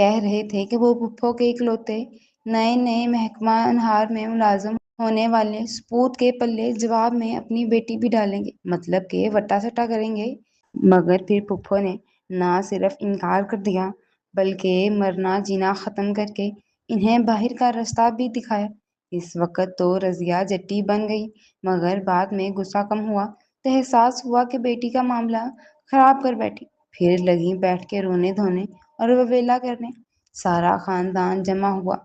کہہ رہے تھے کہ وہ پھپھو کے اکلوتے نئے نئے محکمہ انہار میں ملازم ہونے والے سپوت کے پلے جواب میں اپنی بیٹی بھی ڈالیں گے، مطلب کہ وٹا سٹا کریں گے۔ مگر پھر پھپھو نے نہ صرف انکار کر دیا بلکہ مرنا جینا ختم کر کے انہیں باہر کا راستہ بھی دکھایا۔ اس وقت تو رضیہ جٹی بن گئی، مگر بعد میں غصہ کم ہوا تو احساس ہوا کہ بیٹی کا معاملہ خراب کر بیٹھی۔ پھر لگی بیٹھ کے رونے دھونے اور وویلا کرنے۔ سارا خاندان جمع ہوا۔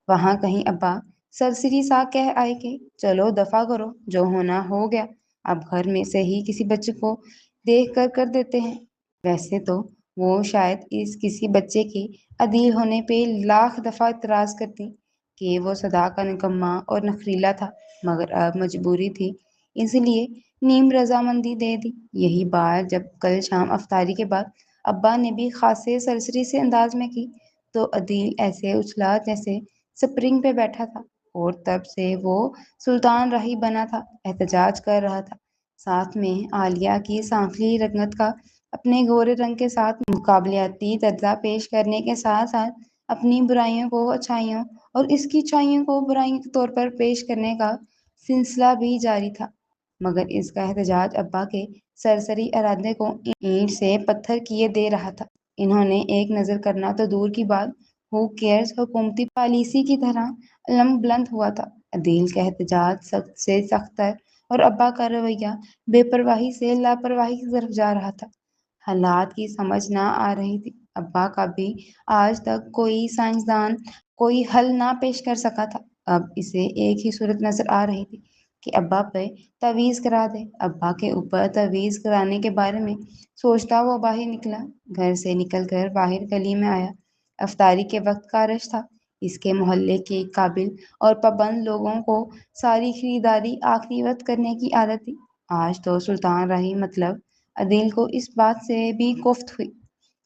وہاں کہیں ابا سرسری سا کہہ آئے کہ چلو دفع کرو، جو ہونا ہو گیا، اب گھر میں سے ہی کسی بچے کو دیکھ کر دیتے ہیں۔ ویسے تو وہ شاید اس کسی بچے کے عدیل ہونے پہ لاکھ دفعہ اعتراض کرتی کہ وہ سدا کا نکما اور نخریلا تھا، مگر اب مجبوری تھی، اس لیے نیم رضامندی دے دی۔ یہی بات جب کل شام افطاری کے بعد ابا نے بھی خاصے سرسری سے انداز میں کی تو عدیل ایسے اچھلا جیسے سپرنگ پہ بیٹھا تھا، اور تب سے وہ سلطان راہی بنا تھا، احتجاج کر رہا تھا۔ ساتھ میں عالیہ کی سانفلی رنگت کا اپنے گورے رنگ کے ساتھ مقابلیاتی درجہ پیش کرنے کے ساتھ ساتھ اپنی برائیوں کو اچھائیوں اور اس کی اچھائیوں کو برائیوں کے طور پر پیش کرنے کا سلسلہ بھی جاری تھا۔ مگر اس کا احتجاج ابا کے سرسری ارادے کو اینٹ سے پتھر کیے دے رہا تھا۔ انہوں نے ایک نظر کرنا تو دور کی بات، ہو کیئرز حکومتی پالیسی کی طرح علم بلند ہوا تھا۔ عدیل کا احتجاج سخت سے سخت تر اور ابا کا رویہ بے پرواہی سے لاپرواہی کی طرف جا رہا تھا۔ حالات کی سمجھ نہ آ رہی تھی۔ ابا کا بھی آج تک کوئی سائنسدان کوئی حل نہ پیش کر سکا تھا۔ اب اسے ایک ہی صورت نظر آ رہی تھی کہ ابا پہ تعویذ کرا دے۔ ابا کے اوپر تعویذ کرانے کے بارے میں سوچتا وہ باہر نکلا۔ گھر سے نکل کر باہر گلی میں آیا۔ افطاری کے وقت کا رش تھا۔ اس کے محلے کے قابل اور پابند لوگوں کو ساری خریداری آخری وقت کرنے کی عادت تھی۔ آج تو سلطان راہی مطلب عدیل کو اس بات سے بھی کوفت ہوئی۔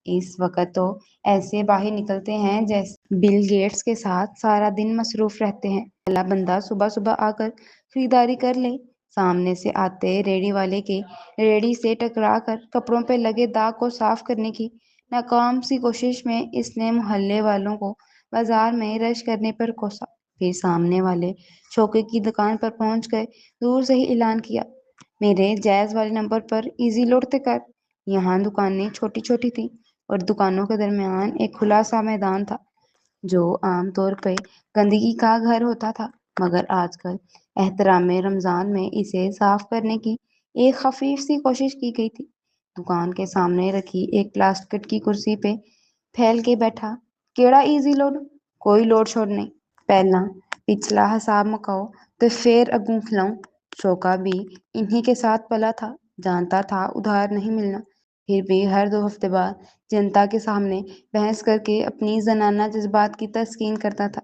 اس وقت تو ایسے باہر نکلتے ہیں جیسے بل گیٹس کے ساتھ سارا دن مصروف رہتے ہیں۔ پہلا بندہ صبح صبح آ کر خریداری کر لے۔ سامنے سے آتے ریڑھی والے کے ریڑھی سے ٹکرا کر کپڑوں پہ لگے داغ کو صاف کرنے کی ناکام سی کوشش میں اس نے محلے والوں کو بازار میں رش کرنے پر کوسا۔ پھر سامنے والے شوکے کی دکان پر پہنچ گئے دور سے ہی اعلان کیا، میرے جائز والے نمبر پر ایزی لوٹتے کر۔ یہاں دکانیں چھوٹی چھوٹی تھیں اور دکانوں کے درمیان ایک کھلا سا میدان تھا جو عام طور پہ گندگی کا گھر ہوتا تھا، مگر آج کل احترام رمضان میں اسے صاف کرنے کی ایک خفیف سی کوشش کی گئی تھی۔ دکان کے سامنے رکھی ایک پلاسٹک کی کرسی پہ پھیل کے بیٹھا، کیڑا ایزی لوڈ؟ کوئی لوڈ شوڈ نہیں، پہلا پچھلا حساب مکاؤ تو پھر اگوں کھلاؤں۔ شوکا بھی انہی کے ساتھ پلا تھا، جانتا تھا ادھار نہیں ملنا، پھر بھی ہر 2 ہفتے بعد جنتا کے سامنے بحث کر کے اپنی زنانہ جذبات کی تسکین کرتا تھا۔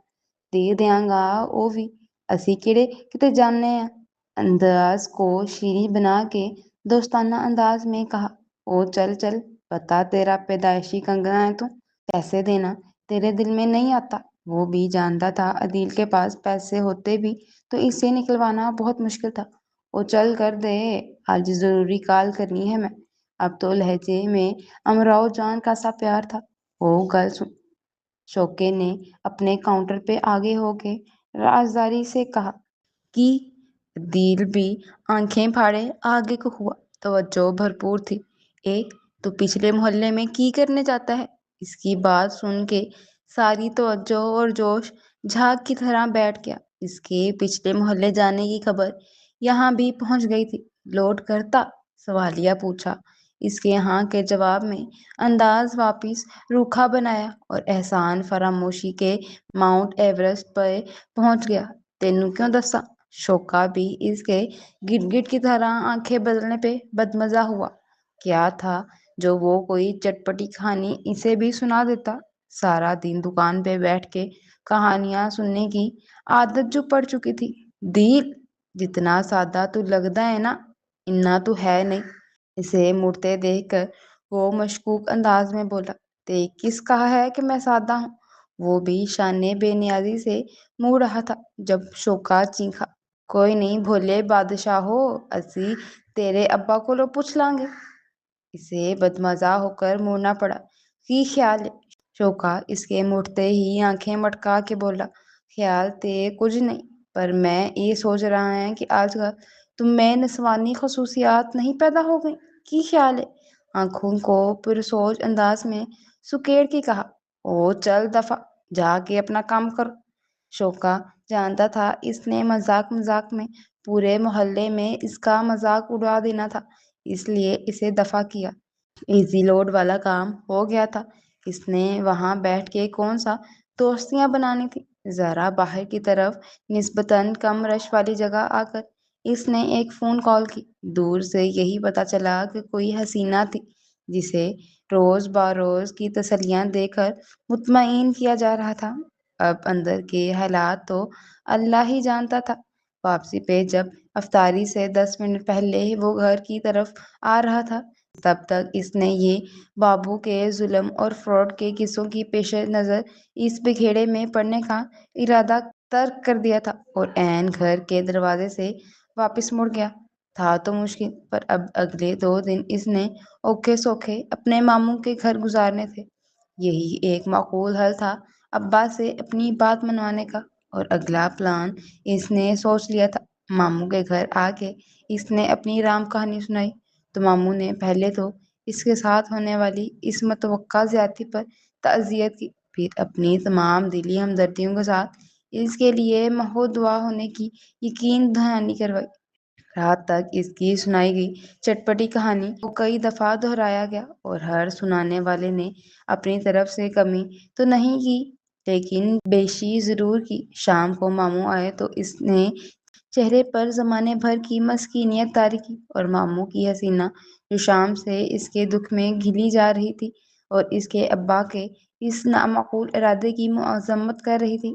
دے دیاں گا او بھی، اسی کیڑے کتے جاننے ہیں۔ انداز کو شیریں بنا کے دوستانہ انداز میں کہا، او چل چل، پتا تیرا پیدائشی کنگنا ہے تو، پیسے دینا تیرے دل میں نہیں آتا۔ وہ بھی جانتا تھا عدیل کے پاس پیسے ہوتے بھی تو اسے نکلوانا بہت مشکل تھا۔ او چل کر دے، آج ضروری کال کرنی ہے میں۔ اب تو لہجے میں امراؤ جان کا سا پیار تھا۔ او گل سن، شوکے نے اپنے کاؤنٹر پہ آگے ہو کے رازداری سے کہا۔ کی؟ عدیل بھی آنکھیں پھاڑے آگے کو ہوا، توجہ بھرپور تھی۔ تو پچھلے محلے میں کی کرنے جاتا ہے؟ اس کی بات سن کے ساری توجہ اور جوش جھاگ کی طرح بیٹھ گیا۔ اس کے پچھلے محلے جانے کی خبر یہاں بھی پہنچ گئی تھی۔ لوٹ کرتا؟ سوالیہ پوچھا۔ اس کے ہاں کے جواب میں انداز واپس روکھا بنایا اور احسان فراموشی کے ماؤنٹ ایورسٹ پہ پہنچ گیا۔ تینوں کیوں دساں؟ شوکا بھی اس کے گٹ گٹ کی طرح آنکھیں بدلنے پہ بدمزہ ہوا۔ کیا تھا جو وہ کوئی چٹپٹی کہانی اسے بھی سنا دیتا؟ سارا دن دکان پہ بیٹھ کے کہانیاں سننے کی عادت جو پڑ چکی تھی۔ دل، جتنا سادہ تو لگدا ہے نا، اتنا تو ہے نہیں۔ اسے مڑتے دیکھ کر وہ مشکوک انداز میں بولا، تے کس کہا ہے کہ میں سادہ ہوں؟ وہ بھی شان بے نیازی سے منہ رہا تھا جب شوکا چیخا، کوئی نہیں بھولے بادشاہو، اسی تیرے ابا کولوں پوچھ لیں گے۔ اسے بدمزہ ہو کر مڑنا پڑا۔ کی خیال ہے؟ شوکا اس کے مڑتے ہی آنکھیں مٹکا کے بولا، خیال تے کچھ نہیں، پر میں یہ سوچ رہا ہے کہ آج کل تم میں نسوانی خصوصیات نہیں پیدا ہو گئی، کی خیال ہے؟ آنکھوں کو پرسوچ انداز میں سکیڑ کے کہا، او چل دفع، جا کے اپنا کام کرو۔ شوکا جانتا تھا اس نے مذاق مذاق میں پورے محلے میں اس کا مذاق اڑا دینا تھا، اس لیے اسے دفع کیا۔ ایزی لوڈ والا کام ہو گیا تھا۔ اس نے وہاں بیٹھ کے کون سا دوستیاں بنانی تھی؟ ذرا باہر کی طرف نسبتاً کم رش والی جگہ آ کر اس نے ایک فون کال کی۔ دور سے یہی پتا چلا کہ کوئی حسینہ تھی جسے روز بروز کی تسلیاں دے کر مطمئن کیا جا رہا تھا۔ اب اندر کے حالات تو اللہ ہی جانتا تھا۔ واپسی پہ جب افطاری سے 10 منٹ پہلے وہ گھر کی طرف آ رہا تھا، تب تک اس نے یہ بابو کے ظلم اور فراڈ کے قصوں کی پیش نظر اس بکھیڑے میں پڑنے کا ارادہ ترک کر دیا تھا اور عین گھر کے دروازے سے واپس مڑ گیا۔ تھا تو مشکل، پر اب اگلے 2 دن اس نے اوکھے سوکھے اپنے ماموں کے گھر گزارنے تھے۔ یہی ایک معقول حل تھا ابا سے اپنی بات منوانے کا، اور اگلا پلان اس نے سوچ لیا تھا۔ ماموں کے گھر آ کے اس نے اپنی رام کہانی سنائی تو ماموں نے پہلے تو اس کے ساتھ ہونے والی اس متوقع زیادتی پر تعزیت کی، پھر اپنی تمام دلی ہمدردیوں کے ساتھ اس کے لیے محو دعا ہونے کی یقین دہانی کروائی۔ رات تک اس کی سنائی گئی چٹپٹی کہانی کو کئی دفعہ دہرایا گیا اور ہر سنانے والے نے اپنی طرف سے کمی تو نہیں کی، لیکن بیشی ضرور کی۔ شام کو ماموں آئے تو اس نے چہرے پر زمانے بھر کی مسکینیت طاری کی، اور ماموں کی حسینہ جو شام سے اس کے دکھ میں گھلی جا رہی تھی اور اس کے ابا کے اس نامعقول ارادے کی مذمت کر رہی تھی،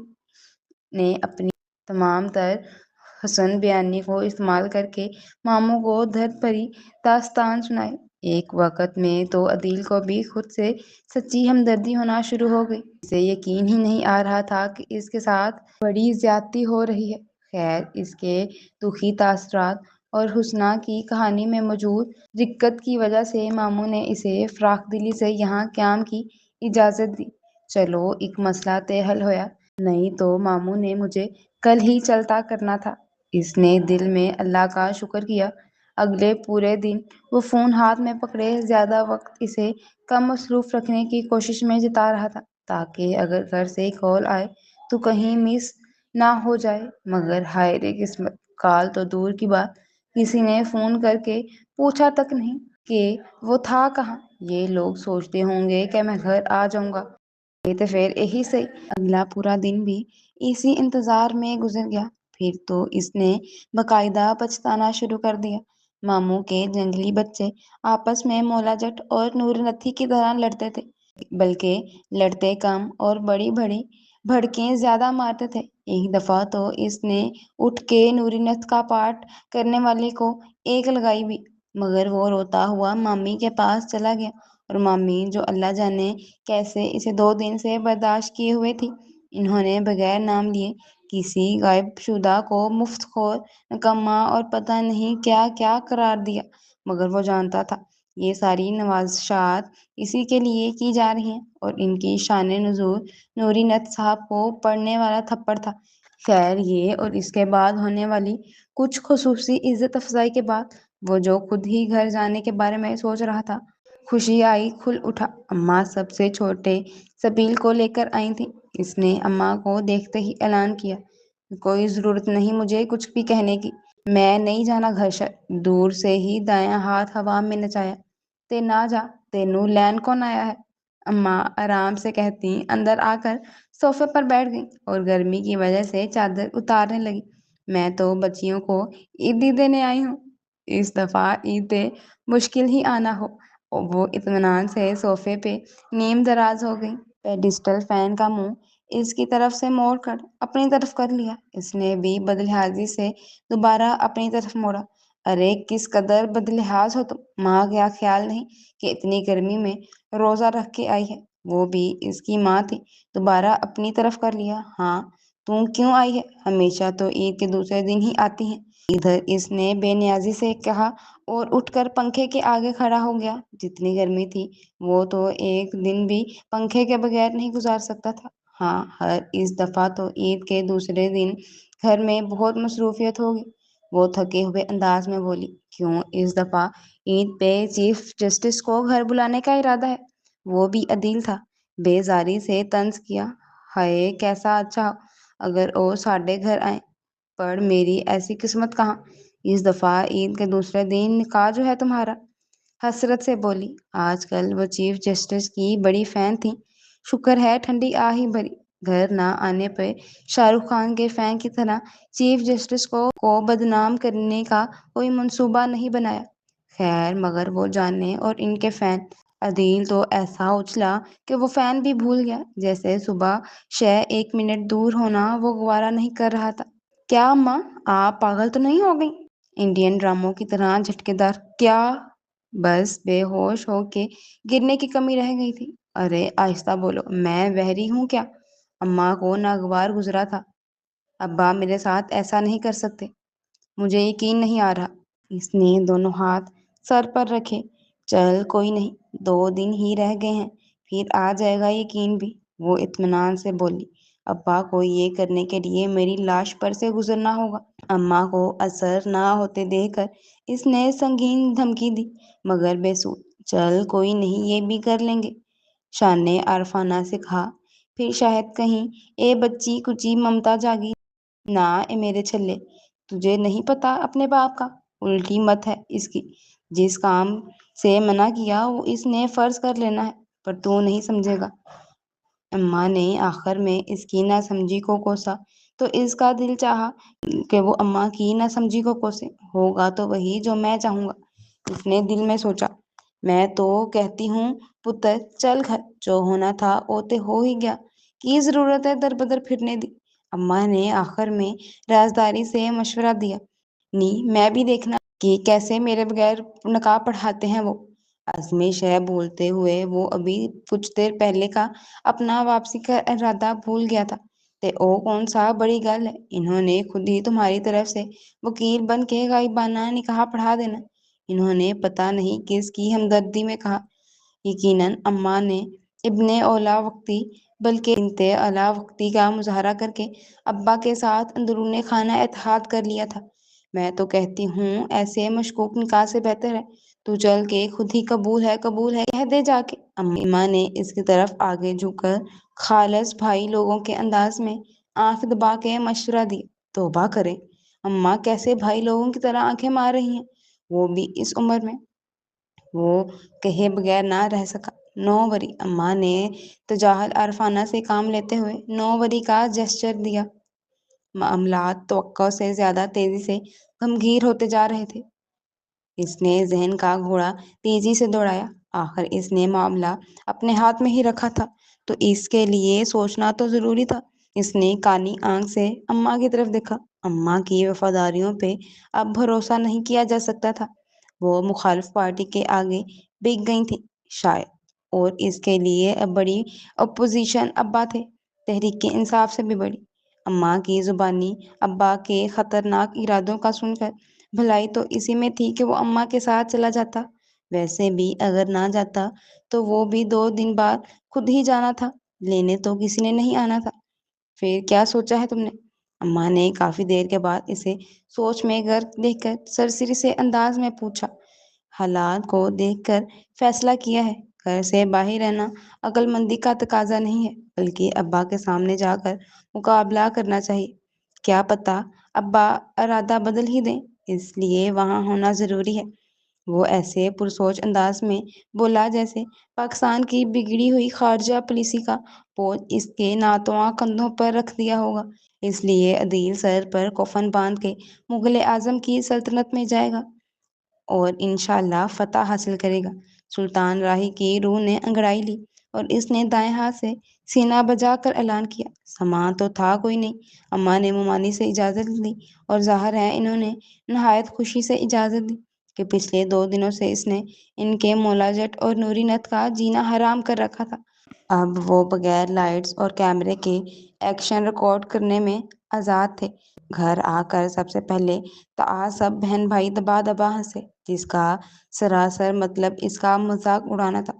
نے اپنی تمام تر حسن بیانی کو استعمال کر کے ماموں کو درد بھری داستان سنائی۔ ایک وقت میں تو عدیل کو بھی خود سے سچی ہمدردی ہونا شروع ہو گئی۔ اسے یقین ہی نہیں آ رہا تھا کہ اس کے ساتھ بڑی زیادتی ہو رہی ہے۔ خیر، اس کے دکھی تاثرات اور حسنہ کی کہانی میں موجود رقت کی وجہ سے ماموں نے اسے فراخ دلی سے یہاں قیام کی اجازت دی۔ چلو ایک مسئلہ طے حل ہویا، نہیں تو ماموں نے مجھے کل ہی چلتا کرنا تھا۔ اس نے دل میں اللہ کا شکر کیا۔ اگلے پورے دن وہ فون ہاتھ میں پکڑے زیادہ وقت اسے کم مصروف رکھنے کی کوشش میں جتا رہا تھا، تاکہ اگر گھر سے کال آئے تو کہیں مس نہ ہو جائے۔ مگر ہائے رے قسمت، کال تو دور کی بات، کسی نے فون کر کے پوچھا تک نہیں کہ وہ تھا کہاں۔ یہ لوگ سوچتے ہوں گے کہ میں گھر آ جاؤں گا، یہ تو پھر یہی صحیح۔ اگلا پورا دن بھی اسی انتظار میں گزر گیا۔ پھر تو اس نے باقاعدہ پچھتانا شروع کر دیا۔ ماموں کے جنگلی بچے آپس میں مولا جٹ اور نور نتھی کی طرح لڑتے تھے، بلکہ لڑتے کم اور بڑی بڑی بھڑکیں زیادہ مارتے تھے۔ ایک دفعہ تو اس نے اٹھ کے نوری نتھ کا پاٹ کرنے والے کو ایک لگائی بھی، مگر وہ روتا ہوا مامی کے پاس چلا گیا، اور مامی جو اللہ جانے کیسے اسے 2 دن سے برداشت کیے ہوئے تھی، انہوں نے بغیر نام لیے کسی غائب شدہ کو مفت خور، نکما اور پتہ نہیں کیا کیا قرار دیا۔ مگر وہ جانتا تھا یہ ساری نوازشات اسی کے لیے کی جا رہی ہیں، اور ان کی شان نزول نوری نتھ صاحب کو پڑنے والا تھپڑ تھا۔ خیر، یہ اور اس کے بعد ہونے والی کچھ خصوصی عزت افزائی کے بعد وہ جو خود ہی گھر جانے کے بارے میں سوچ رہا تھا، خوشی آئی کھل اٹھا۔ اماں سب سے چھوٹے سبیل کو لے کر آئی تھیں۔ اس نے اماں کو دیکھتے ہی اعلان کیا، کوئی ضرورت نہیں مجھے کچھ بھی کہنے کی، میں نہیں جانا گھر شر۔ دور سے ہی دایاں ہاتھ ہوا میں نچایا، تے نہ جا، تینوں لین کون آیا ہے؟ اماں آرام سے کہتی اندر آ کر صوفے پر بیٹھ گئی اور گرمی کی وجہ سے چادر اتارنے لگی۔ میں تو بچیوں کو عیدی دینے آئی ہوں، اس دفعہ عید مشکل ہی آنا ہو۔ وہ اطمینان سے صوفے پہ نیم دراز ہو گئی، پیڈسٹل فین کا منہ اس کی طرف سے موڑ کر اپنی طرف کر لیا۔ اس نے بھی بدلحاظی سے دوبارہ اپنی طرف موڑا۔ ارے کس قدر بدلحاظ ہو تم، ماں کیا خیال نہیں کہ اتنی گرمی میں روزہ رکھ کے آئی ہے؟ وہ بھی اس کی ماں تھی۔ دوبارہ اپنی طرف کر لیا۔ ہاں، تم کیوں آئی ہے؟ ہمیشہ تو عید کے دوسرے دن ہی آتی ہیں، ادھر اس نے بے نیازی سے کہا اور اٹھ کر پنکھے کے آگے کھڑا ہو گیا۔ جتنی گرمی تھی وہ تو ایک دن بھی پنکھے کے بغیر نہیں گزار سکتا تھا۔ ہاں، اس دفعہ تو عید کے دوسرے دن گھر میں بہت مصروفیت ہوگی، وہ تھکے ہوئے انداز میں بولی۔ کیوں اس دفعہ عید پہ چیف جسٹس کو گھر بلانے کا ارادہ ہے؟ وہ بھی عدیل تھا، بیزاری سے طنز کیا۔ ہائے کیسا اچھا اگر وہ ساڈے گھر آئیں، پر میری ایسی قسمت کہاں، اس دفعہ عید کے دوسرے دن نکاح جو ہے تمہارا۔ حسرت سے بولی۔ آج کل وہ چیف جسٹس کی بڑی فین تھی، شکر ہے ٹھنڈی آ ہی بھری۔ گھر نہ آنے پہ شاہ رخ خان کے فین کی طرح چیف جسٹس کو بدنام کرنے کا کوئی منصوبہ نہیں بنایا۔ خیر مگر وہ جانے اور ان کے فین۔ عدیل تو ایسا اچھلا کہ وہ فین بھی بھول گیا، جیسے صبح شے 1 منٹ دور ہونا وہ گوارا نہیں کر رہا تھا۔ کیا اماں، آپ پاگل تو نہیں ہو گئی؟ انڈین ڈراموں کی طرح جھٹکے دار کیا؟ بس بے ہوش ہو کے گرنے کی کمی رہ گئی تھی۔ ارے آہستہ بولو، میں بحری ہوں کیا؟ اماں کو ناگوار گزرا تھا۔ ابا میرے ساتھ ایسا نہیں کر سکتے، مجھے یقین نہیں آ رہا۔ اس نے دونوں ہاتھ سر پر رکھے۔ چل کوئی نہیں، 2 دن ہی رہ گئے ہیں، پھر آ جائے گا یقین بھی، وہ اطمینان سے بولی۔ ابا کو یہ کرنے کے لیے میری لاش پر سے گزرنا ہوگا۔ اماں کو اثر نہ ہوتے دیکھ کر اس نے سنگین دھمکی دی، مگر بے سود۔ چل کوئی نہیں، یہ بھی کر لیں گے، شان نے عارفانہ سے کہا۔ پھر شاید کہیں اے بچی کچی ممتا جاگی۔ نہ اے میرے چھلے، تجھے نہیں پتا اپنے باپ کا، الٹی مت ہے اس کی۔ جس کام سے منع کیا وہ اس نے فرض کر لینا ہے، پر تو نہیں سمجھے گا۔ اماں نے آخر میں اس کی نہ سمجھی کو کوسا تو اس کا دل چاہا کہ وہ اماں کی نہ سمجھی کو کوسے۔ ہوگا تو وہی جو میں چاہوں گا، اس نے دل میں سوچا۔ میں تو کہتی ہوں پتر چل گھر، جو ہونا تھا وہ تے ہو ہی گیا، کی ضرورت ہے در بدر پھرنے دی۔ اماں نے آخر میں رازداری سے مشورہ دیا۔ نی میں بھی دیکھنا کہ کیسے میرے بغیر نکاح پڑھاتے ہیں وہ۔ ازمش ہے بولتے ہوئے وہ ابھی کچھ دیر پہلے کا اپنا واپسی کا ارادہ بھول گیا تھا۔ تے او کون سا بڑی گل ہے، انہوں نے خود ہی تمہاری طرف سے وکیل بن کے غائبانہ نکاح پڑھا دینا۔ انہوں نے پتہ نہیں کس کی ہمدردی میں کہا۔ یقیناً اماں نے ابن اولا وقتی بلکہ بنت اعلیٰ وقتی کا مظاہرہ کر کے ابا کے ساتھ اندرون خانہ اتحاد کر لیا تھا۔ میں تو کہتی ہوں ایسے مشکوک نکاح سے بہتر ہے تو چل کے خود ہی قبول ہے کہہ دے جا کے۔ اماں نے اس کی طرف آگے جھک کر خالص بھائی لوگوں کے انداز میں آنکھ دبا کے مشورہ دیا۔ توبہ کریں، اماں کیسے بھائی لوگوں کی طرح آنکھیں مار رہی ہیں، وہ بھی اس عمر میں؟ وہ کہے بغیر نہ رہ سکا۔ 9 وری، اماں نے تجاہل عارفانہ سے کام لیتے ہوئے 9 وری کا جسچر دیا۔ معاملات توقع سے زیادہ تیزی سے گھمگیر ہوتے جا رہے تھے۔ اس نے ذہن کا گھوڑا تیزی سے دوڑایا۔ آخر اس نے معاملہ اپنے ہاتھ میں ہی رکھا تھا تو اس کے لیے سوچنا تو ضروری تھا۔ اس نے کانی آنکھ سے اماں کی طرف دیکھا۔ اماں کی وفاداریوں پہ اب بھروسہ نہیں کیا جا سکتا تھا۔ وہ مخالف پارٹی کے آگے بک گئی تھیں شاید، اور اس کے لیے اب بڑی اپوزیشن ابا تھے، تحریک انصاف سے بھی بڑی۔ اماں کی زبانی ابا کے خطرناک ارادوں کا سن کر بھلائی تو اسی میں تھی کہ وہ اماں کے ساتھ چلا جاتا۔ ویسے بھی اگر نہ جاتا تو وہ بھی 2 دن بعد خود ہی جانا تھا، لینے تو کسی نے نہیں آنا تھا۔ پھر کیا سوچا ہے تم نے؟ اماں نے کافی دیر کے بعد اسے سوچ میں غرق دیکھ کر سرسری سے انداز میں پوچھا۔ حالات کو دیکھ کر فیصلہ کیا ہے، گھر سے باہر رہنا عقل مندی کا تقاضا نہیں ہے، بلکہ ابا کے سامنے جا کر مقابلہ کرنا چاہیے۔ کیا پتہ ابا ارادہ بدل ہی دیں، اس لیے وہاں ہونا ضروری ہے۔ وہ ایسے پرسوچ انداز میں بولا جیسے پاکستان کی بگڑی ہوئی خارجہ پالیسی کا بوجھ اس کے ناتواں کندھوں پر رکھ دیا ہوگا۔ اس لیے عدیل سر پر کفن باندھ کے مغل اعظم کی سلطنت میں جائے گا اور انشاءاللہ فتح حاصل کرے گا۔ سلطان راہی کی روح نے انگڑائی لی اور اس نے دائیں ہاتھ سے سینہ بجا کر اعلان کیا۔ سامان تو تھا کوئی نہیں۔ اماں نے ممانی سے اجازت لی اور ظاہر ہے انہوں نے نہایت خوشی سے اجازت دی کہ پچھلے 2 دنوں سے اس نے ان کے مولاجٹ اور نوری نت کا جینا حرام کر رکھا تھا۔ اب وہ بغیر لائٹس اور کیمرے کے ایکشن ریکارڈ کرنے میں آزاد تھے۔ گھر آ کر سب سے پہلے سب بہن بھائی دبا دبا ہنسے، جس کا سراسر مطلب اس کا مذاق اڑانا تھا،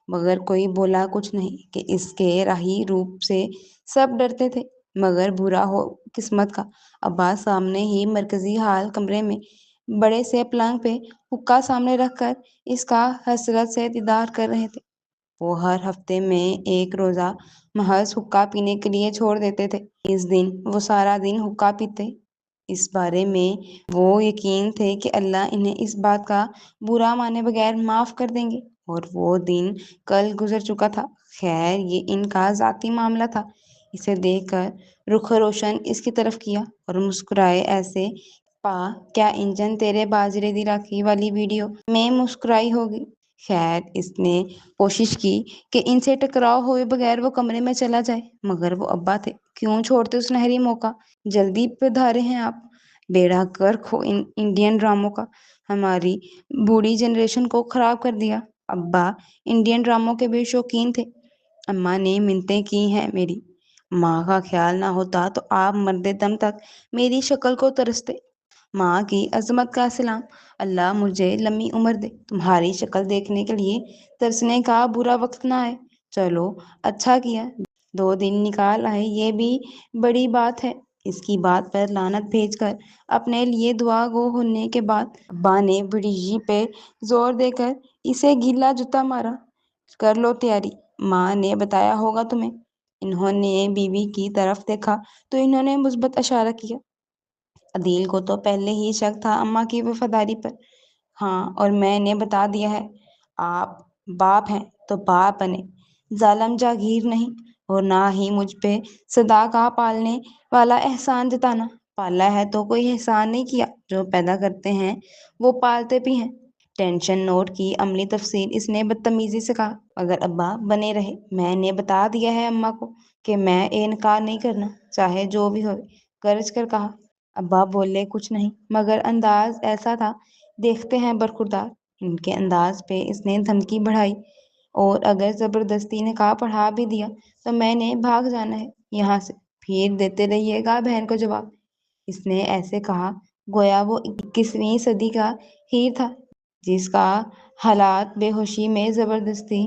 مگر کوئی بولا کچھ نہیں کہ اس کے راہی روپ سے سب ڈرتے تھے۔ مگر برا ہو قسمت کا، ابا سامنے ہی مرکزی ہال کمرے میں بڑے سے پلنگ پہ حقہ سامنے رکھ کر اس کا حسرت سے دیدار کر رہے تھے۔ وہ ہر ہفتے میں ایک روزہ محض حقہ پینے کے لیے چھوڑ دیتے تھے۔ اس دن وہ سارا دن حقہ پیتے۔ اس بارے میں وہ یقین تھے کہ اللہ انہیں اس بات کا برا مانے بغیر معاف کر دیں گے، اور وہ دن کل گزر چکا تھا۔ خیر، یہ ان کا ذاتی معاملہ تھا۔ اسے دیکھ کر رخ روشن اس کی طرف کیا اور مسکرائے ایسے پا کیا انجن تیرے باجرے دی راکھی والی ویڈیو میں مسکرائی ہوگی۔ خیر، اس نے کوشش کی کہ ان سے ٹکراؤ ہوئے بغیر وہ کمرے میں چلا جائے، مگر وہ ابا تھے، کیوں چھوڑتے اس سنہری موقع؟ جلدی پدھارے ہیں آپ۔ بیڑا غرق ہو ان انڈین ڈراموں کا، ہماری بوڑھی جنریشن کو خراب کر دیا۔ ابا انڈین ڈراموں کے بے شوقین تھے۔ اماں نے منتیں کی ہیں میری، ماں کا خیال نہ ہوتا تو آپ مردے دم تک میری شکل کو ترستے۔ ماں کی عظمت کا سلام، اللہ مجھے لمبی عمر دے، تمہاری شکل دیکھنے کے لیے ترسنے کا برا وقت نہ آئے۔ چلو اچھا کیا 2 دن نکال آئے، یہ بھی بڑی بات ہے۔ اس کی بات پر لعنت بھیج کر اپنے لیے دعا گو ہونے کے بعد ابا نے بڑی جی پہ زور دے کر اسے گیلا جوتا مارا۔ کر لو تیاری، ماں نے بتایا ہوگا تمہیں۔ انہوں نے بیوی کی طرف دیکھا تو انہوں نے مثبت اشارہ کیا۔ عدیل کو تو پہلے ہی شک تھا اماں کی وفاداری پر۔ ہاں، اور میں نے بتا دیا ہے، آپ باپ ہیں تو باپ بنے، ظالم جاگیر نہیں، اور نہ ہی مجھ پہ صدا کا پالنے والا احسان جتانا۔ پالا ہے تو کوئی احسان نہیں کیا، جو پیدا کرتے ہیں وہ پالتے بھی ہیں۔ ٹینشن نوٹ کی عملی تفصیل اس نے بدتمیزی سے کہا۔ اگر ابا بنے رہے، میں نے بتا دیا ہے اماں کو کہ میں انکار نہیں کرنا، چاہے جو بھی ہو، گرج کر کہا۔ ابا بولے کچھ نہیں، مگر انداز ایسا تھا دیکھتے ہیں برخوردار۔ ان کے انداز پہ اس نے دھمکی بڑھائی، اور اگر زبردستی نکاح پڑھا بھی دیا تو میں نے بھاگ جانا ہے یہاں سے، پھر دیتے رہیے گا بہن کو جواب۔ اس نے ایسے کہا گویا وہ 21ویں صدی کا ہیر تھا، جس کا حالات بے ہوشی میں زبردستی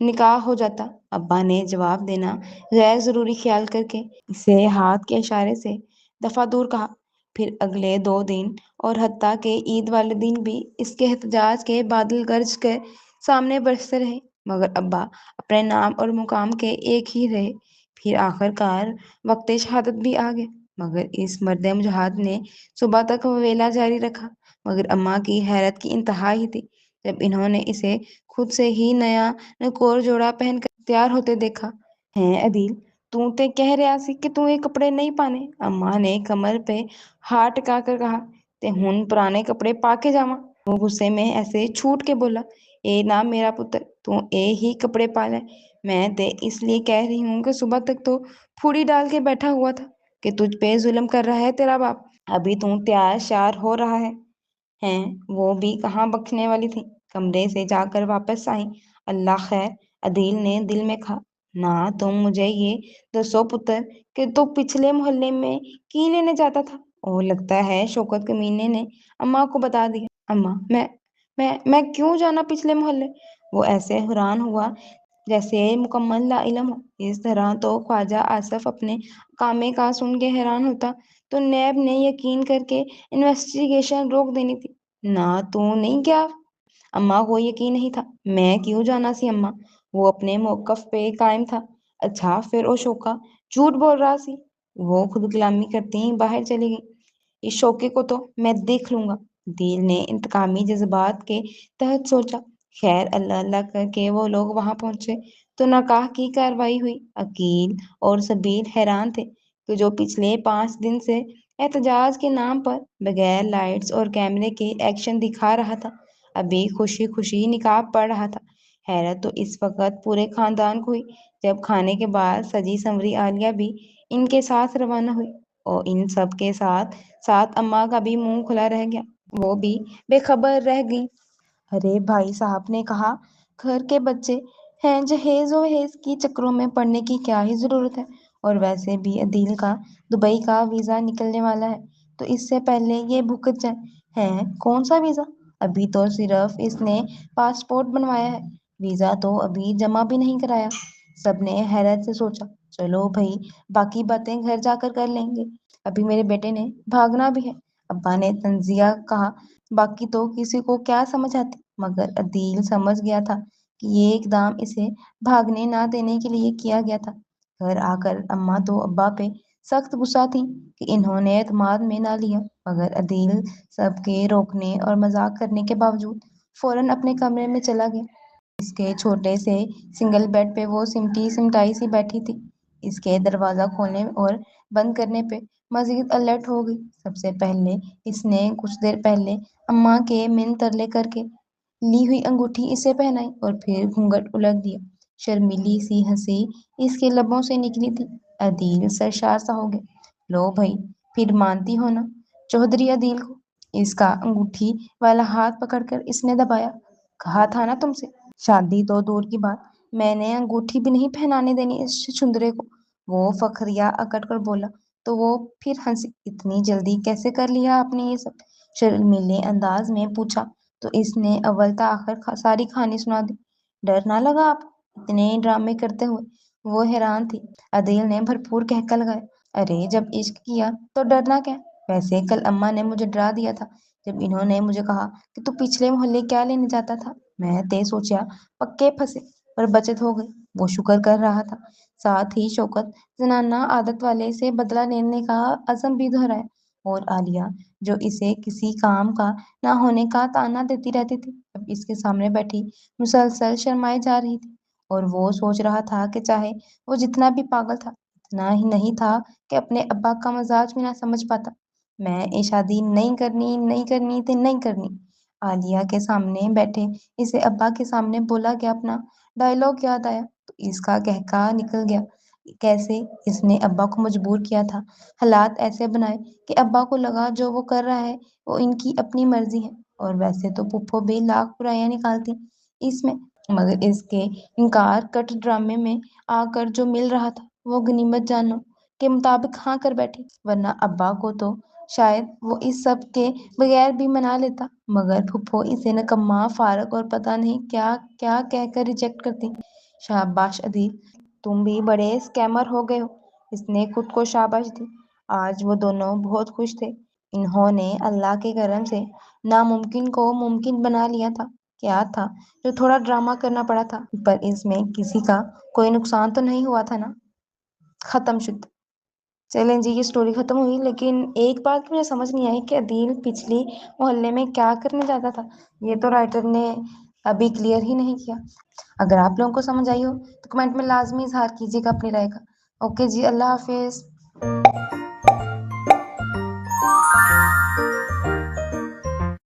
نکاح ہو جاتا۔ ابا نے جواب دینا غیر ضروری خیال کر کے اسے ہاتھ کے اشارے سے دفعہ دور کہا۔ پھر اگلے 2 دن اور حتیٰ کہ عید والے دن بھی اس کے احتجاج کے بادل گرج کے سامنے برستے رہے، مگر ابا اپنے نام اور مقام کے ایک ہی رہے۔ پھر آخر کار وقت شہادت بھی آ گیا، مگر اس مرد مجاہد نے صبح تک ویلا جاری رکھا۔ مگر اماں کی حیرت کی انتہا ہی تھی جب انہوں نے اسے خود سے ہی نیا نکور جوڑا پہن کر تیار ہوتے دیکھا۔ ہیں عدیل، تو تے کہہ رہا سی کہ تو یہ کپڑے نہیں پانے؟ اماں نے کمر پہ ہاتھ ٹکا کر کہا۔ تے ہن پرانے کپڑے پا کے جاواں؟ وہ غصے میں ایسے چھوٹ کے بولا۔ اے نا میرا پتر، تو اے ہی کپڑے پا لے۔ میں تے اس لیے کہہ رہی ہوں کہ صبح تک تو پھوڑی ڈال کے بیٹھا ہوا تھا کہ تجھ پہ ظلم کر رہا ہے تیرا باپ، ابھی تو تیار شیار ہو رہا ہے۔ ہیں وہ بھی کہاں بخشنے والی تھی، کمرے سے جا کر واپس آئیں۔ اللہ خیر، عدیل نے دل میں کہا۔ نہ تم مجھے یہ دسو پتر کہ تو پچھلے محلے میں کی لینے جاتا تھا؟ اوہ، لگتا ہے شوکت کمینے نے اماں کو بتا دیا۔ اماں، میں کیوں جانا پچھلے محلے؟ وہ ایسے حیران ہوا جیسے مکمل لا علم ہو۔ اس طرح تو خواجہ آصف اپنے کامے کا سن کے حیران ہوتا تو نیب نے یقین کر کے انویسٹیگیشن روک دینی تھی۔ نہ تو نہیں کیا؟ اماں کو یقین نہیں تھا۔ میں کیوں جانا سی اماں؟ وہ اپنے موقف پہ قائم تھا۔ اچھا پھر او شوکا جھوٹ بول رہا سی؟ وہ خود کلامی کرتی باہر چلی گئی۔ اس شوکے کو تو میں دیکھ لوں گا، دل نے انتقامی جذبات کے تحت سوچا۔ خیر، اللہ اللہ کر کے وہ لوگ وہاں پہنچے تو نکاح کی کاروائی ہوئی۔ عقیل اور سبیل حیران تھے کہ جو پچھلے 5 دن سے احتجاج کے نام پر بغیر لائٹس اور کیمرے کے ایکشن دکھا رہا تھا، ابھی خوشی خوشی نکاح پڑھ رہا تھا۔ حیرت تو اس وقت پورے خاندان کو ہوئی جب کھانے کے بعد سجی سنوری عالیہ بھی ان کے ساتھ روانہ ہوئی، اور ان سب کے ساتھ ساتھ اماں کا بھی منہ کھلا رہ گیا، وہ بھی بے خبر رہ گئیں۔ ارے بھائی صاحب نے کہا، گھر کے بچے ہیں جہیز و وہیز کی چکروں میں پڑنے کی کیا ہی ضرورت ہے، اور ویسے بھی عدیل کا دبئی کا ویزا نکلنے والا ہے، تو اس سے پہلے یہ بھگت جائے۔ ہیں کون سا ویزا؟ ابھی تو صرف اس نے پاسپورٹ بنوایا ہے، ویزا تو ابھی جمع بھی نہیں کرایا۔ سب نے حیرت سے سوچا، چلو بھائی باقی باتیں گھر جا کر کر لیں گے، ابھی میرے بیٹے نے بھاگنا بھی ہے۔ ابا نے تنزیہ کہا، باقی تو کسی کو کیا سمجھ آتی، مگر عدیل سمجھ گیا تھا کہ یہ اقدام اسے بھاگنے نہ دینے کے لیے کیا گیا تھا۔ گھر آ کر اماں تو ابا پہ سخت غصہ تھی کہ انہوں نے اعتماد میں نہ لیا، مگر عدیل سب کے روکنے اور مذاق کرنے کے باوجود فوراً اپنے کمرے میں چلا گیا۔ اس کے چھوٹے سے سنگل بیڈ پہ وہ سمٹی سمٹائی سی بیٹھی تھی۔ اس کے دروازہ کھولنے اور بند کرنے پہ مزید الرٹ ہو گئی۔ سب سے پہلے اس نے کچھ دیر پہلے اماں کے من ترلے کر کے لی ہوئی انگوٹھی اسے پہنائی اور پھر گھونگھٹ الٹ دیا۔ شرمیلی سی ہنسی اس کے لبوں سے نکلی تھی۔ عدیل سرشار سا ہو گیا۔ لو بھائی پھر مانتی ہو نا چودھری عدیل کو؟ اس کا انگوٹھی والا ہاتھ پکڑ کر اس نے دبایا۔ کہا تھا نا تم سے، شادی تو دور کی بات، میں نے انگوٹھی بھی نہیں پہنانے دینی اس چھندرے کو۔ وہ فخریہ اکڑ کر بولا تو وہ پھر ہنسی۔ اتنی جلدی کیسے کر لیا آپ نے یہ سب؟ شرمیلے انداز میں پوچھا تو اس نے اول تا آخر ساری کہانی سنا دی۔ ڈر نہ لگا آپ اتنے ڈرامے کرتے ہوئے؟ وہ حیران تھی۔ عدیل نے بھرپور کہکا لگایا، ارے جب عشق کیا تو ڈرنا کیا؟ ویسے کل اماں نے مجھے ڈرا دیا تھا جب انہوں نے مجھے کہا کہ تو پچھلے محلے کیا لینے جاتا تھا۔ میں تے سوچیا پکے پھنسے پر بچت ہو گئی۔ وہ شکر کر رہا تھا، ساتھ ہی شوکت زنانہ عادت والے سے بدلہ لینے کا عزم بھی دہرایا۔ اور عالیہ جو اسے کسی کام کا نہ ہونے کا طعنہ دیتی رہتی تھی، اب اس کے سامنے بیٹھی مسلسل شرمائے جا رہی تھی۔ اور وہ سوچ رہا تھا کہ چاہے وہ جتنا بھی پاگل تھا، اتنا ہی نہیں تھا کہ اپنے ابا کا مزاج بھی نہ سمجھ پاتا۔ میں یہ شادی نہیں کرنی، نہیں کرنی تے نہیں کرنی۔ عالیہ کے سامنے بیٹھے اسے ابا کے سامنے بولا گیا اپنا ڈائلاگ یاد آیا تو اس کا کہکا نکل گیا۔ کیسے اس نے ابا کو مجبور کیا تھا، حالات ایسے بنائے کہ ابا کو لگا جو وہ کر رہا ہے وہ ان کی اپنی مرضی ہے۔ اور ویسے تو پھپھو بھی لاکھ برائیاں نکالتی اس میں، مگر اس کے انکار کٹ ڈرامے میں آ کر جو مل رہا تھا وہ غنیمت جانوں کے مطابق ہاں کر بیٹھی، ورنہ ابا کو تو شاید وہ اس سب کے بغیر بھی منا لیتا، مگر پھپھو اسے نکما، فارغ اور پتہ نہیں کیا کیا کہہ کر ریجیکٹ کرتی۔ شاباش عدیل، تم بھی بڑے اسکیمر ہو گئے ہو۔ اس نے خود کو شاباش دی۔ آج وہ دونوں بہت خوش تھے۔ انہوں نے اللہ کے کرم سے ناممکن کو ممکن بنا لیا تھا۔ کیا تھا جو تھوڑا ڈرامہ کرنا پڑا تھا، پر اس میں کسی کا کوئی نقصان تو نہیں ہوا تھا نا؟ ختم شد۔ چلیں جی، یہ سٹوری ختم ہوئی، لیکن ایک بات مجھے سمجھ نہیں آئی کہ عدیل پچھلی محلے میں کیا کرنے جاتا تھا۔ یہ تو رائٹر نے ابھی کلیئر ہی نہیں کیا۔ اگر آپ لوگوں کو سمجھ آئی ہو تو کمنٹ میں لازمی اظہار کیجیے گا اپنی رائے کا۔ اوکے جی، اللہ حافظ۔